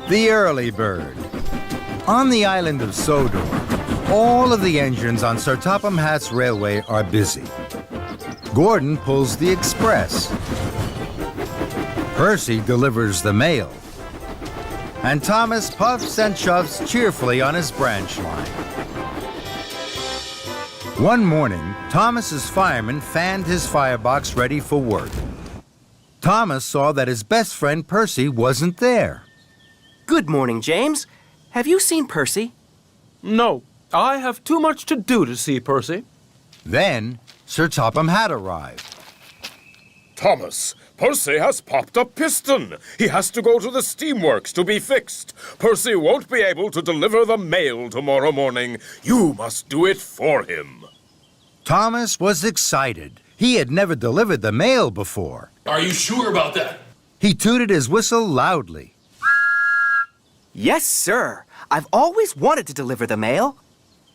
The early bird. On the island of Sodor, all of the engines on Sir Topham Hatt's railway are busy. Gordon pulls the express. Percy delivers the mail. And Thomas puffs and shoves cheerfully on his branch line. One morning, Thomas's fireman fanned his firebox ready for work. Thomas saw that his best friend Percy wasn't there. Good morning, James. Have you seen Percy? No, I have too much to do to see Percy. Then, Sir Topham Hatt arrived. Thomas, Percy has popped a piston. He has to go to the steamworks to be fixed. Percy won't be able to deliver the mail tomorrow morning. You must do it for him. Thomas was excited. He had never delivered the mail before. Are you sure about that? He tooted his whistle loudly. Yes, sir. I've always wanted to deliver the mail.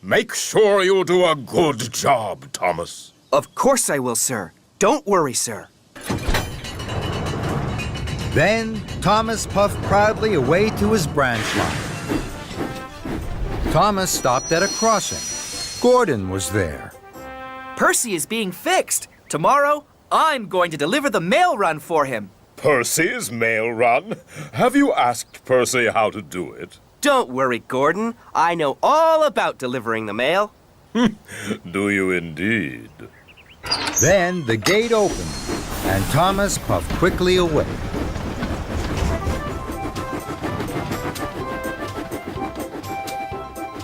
Make sure you do a good job, Thomas. Of course I will, sir. Don't worry, sir. Then Thomas puffed proudly away to his branch line. Thomas stopped at a crossing. Gordon was there. Percy is being fixed. Tomorrow, I'm going to deliver the mail run for him. Percy's mail run? Have you asked Percy how to do it? Don't worry, Gordon. I know all about delivering the mail. Do you indeed? Then the gate opened, and Thomas puffed quickly away.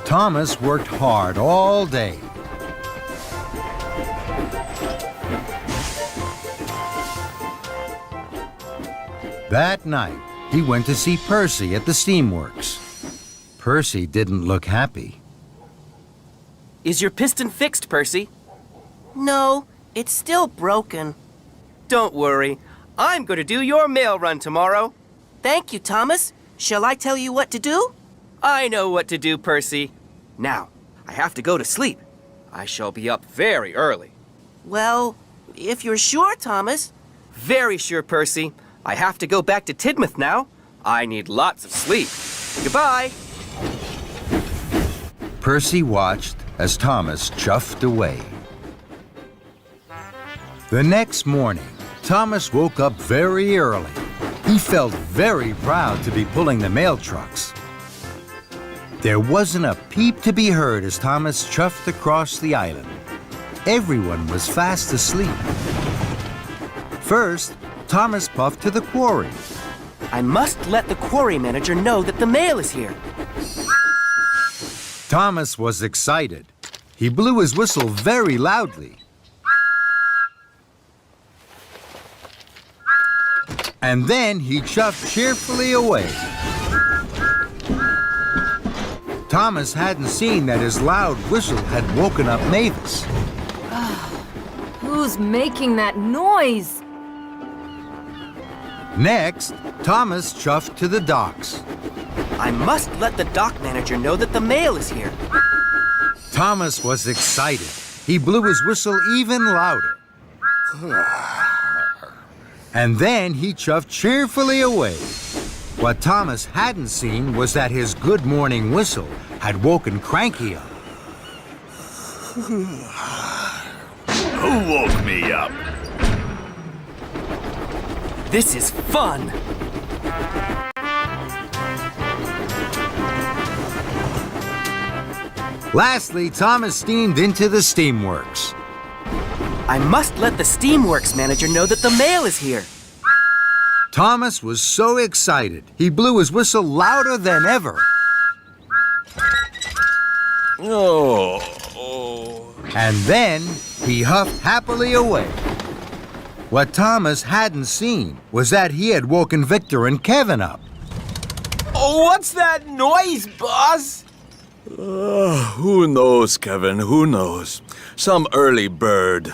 Thomas worked hard all day. That night, he went to see Percy at the steamworks. Percy didn't look happy. Is your piston fixed, Percy? No, it's still broken. Don't worry. I'm going to do your mail run tomorrow. Thank you, Thomas. Shall I tell you what to do? I know what to do, Percy. Now, I have to go to sleep. I shall be up very early. Well, if you're sure, Thomas. Very sure, Percy. I have to go back to Tidmouth now. I need lots of sleep. Goodbye. Percy watched as Thomas chuffed away. The next morning, Thomas woke up very early. He felt very proud to be pulling the mail trucks. There wasn't a peep to be heard as Thomas chuffed across the island. Everyone was fast asleep. First, Thomas puffed to the quarry. I must let the quarry manager know that the mail is here. Thomas was excited. He blew his whistle very loudly. And then he chuffed cheerfully away. Thomas hadn't seen that his loud whistle had woken up Mavis. Who's making that noise? Next, Thomas chuffed to the docks. I must let the dock manager know that the mail is here. Thomas was excited. He blew his whistle even louder. And then he chuffed cheerfully away. What Thomas hadn't seen was that his good morning whistle had woken Cranky up. Who woke me up? This is fun. Lastly, Thomas steamed into the steamworks. I must let the steamworks manager know that the mail is here. Thomas was so excited, he blew his whistle louder than ever. And then he huffed happily away. What Thomas hadn't seen was that he had woken Victor and Kevin up. Oh, what's that noise, boss? Who knows, Kevin? Who knows? Some early bird.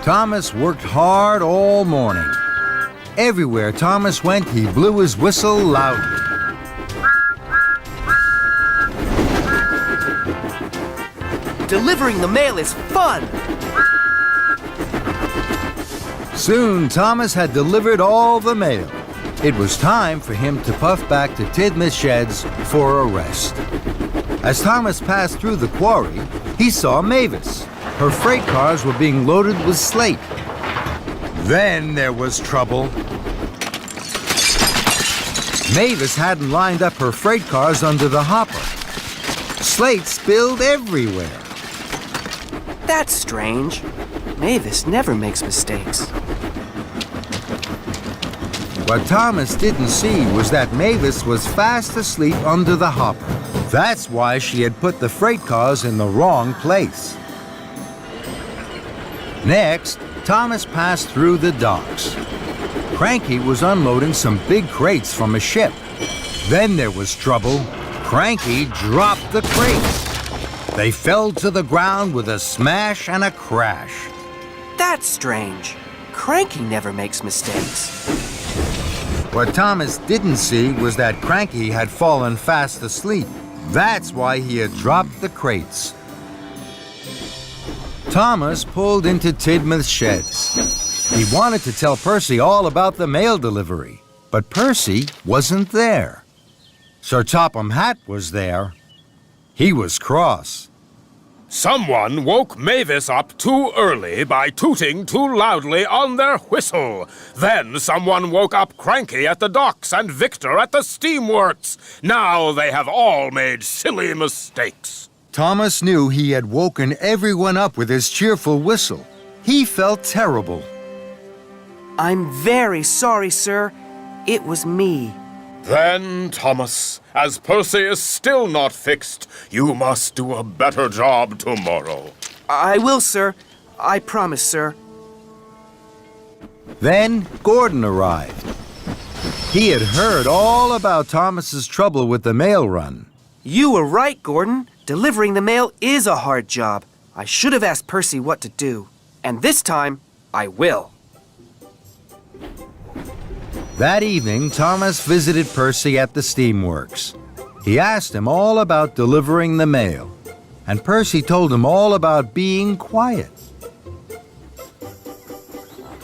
Thomas worked hard all morning. Everywhere Thomas went, he blew his whistle loudly. Delivering the mail is fun! Soon, Thomas had delivered all the mail. It was time for him to puff back to Tidmouth Sheds for a rest. As Thomas passed through the quarry, he saw Mavis. Her freight cars were being loaded with slate. Then there was trouble. Mavis hadn't lined up her freight cars under the hopper. Slate spilled everywhere. That's strange. Mavis never makes mistakes. What Thomas didn't see was that Mavis was fast asleep under the hopper. That's why she had put the freight cars in the wrong place. Next, Thomas passed through the docks. Cranky was unloading some big crates from a ship. Then there was trouble. Cranky dropped the crates. They fell to the ground with a smash and a crash. That's strange. Cranky never makes mistakes. What Thomas didn't see was that Cranky had fallen fast asleep. That's why he had dropped the crates. Thomas pulled into Tidmouth Sheds. He wanted to tell Percy all about the mail delivery, but Percy wasn't there. Sir Topham Hatt was there. He was cross. Someone woke Mavis up too early by tooting too loudly on their whistle. Then someone woke up Cranky at the docks and Victor at the steamworks. Now they have all made silly mistakes. Thomas knew he had woken everyone up with his cheerful whistle. He felt terrible. I'm very sorry, sir. It was me. Then, Thomas, as Percy is still not fixed, you must do a better job tomorrow. I will, sir. I promise, sir. Then Gordon arrived. He had heard all about Thomas's trouble with the mail run. You were right, Gordon. Delivering the mail is a hard job. I should have asked Percy what to do. And this time, I will. That evening, Thomas visited Percy at the steamworks. He asked him all about delivering the mail, and Percy told him all about being quiet.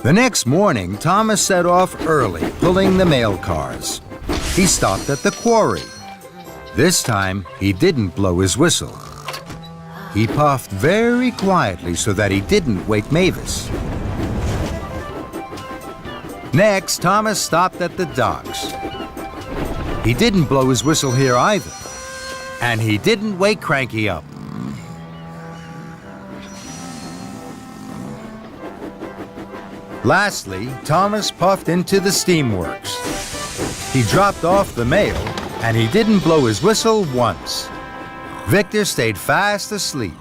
The next morning, Thomas set off early, pulling the mail cars. He stopped at the quarry. This time, he didn't blow his whistle. He puffed very quietly so that he didn't wake Mavis. Next, Thomas stopped at the docks. He didn't blow his whistle here either. And he didn't wake Cranky up. Lastly, Thomas puffed into the steamworks. He dropped off the mail, and he didn't blow his whistle once. Victor stayed fast asleep.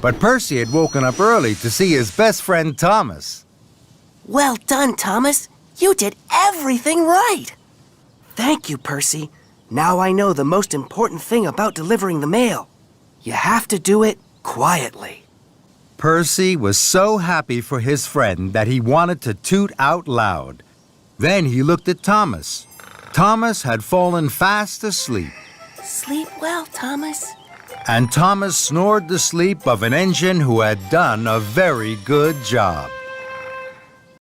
But Percy had woken up early to see his best friend Thomas. Well done, Thomas. You did everything right. Thank you, Percy. Now I know the most important thing about delivering the mail. You have to do it quietly. Percy was so happy for his friend that he wanted to toot out loud. Then he looked at Thomas. Thomas had fallen fast asleep. Sleep well, Thomas. And Thomas snored the sleep of an engine who had done a very good job.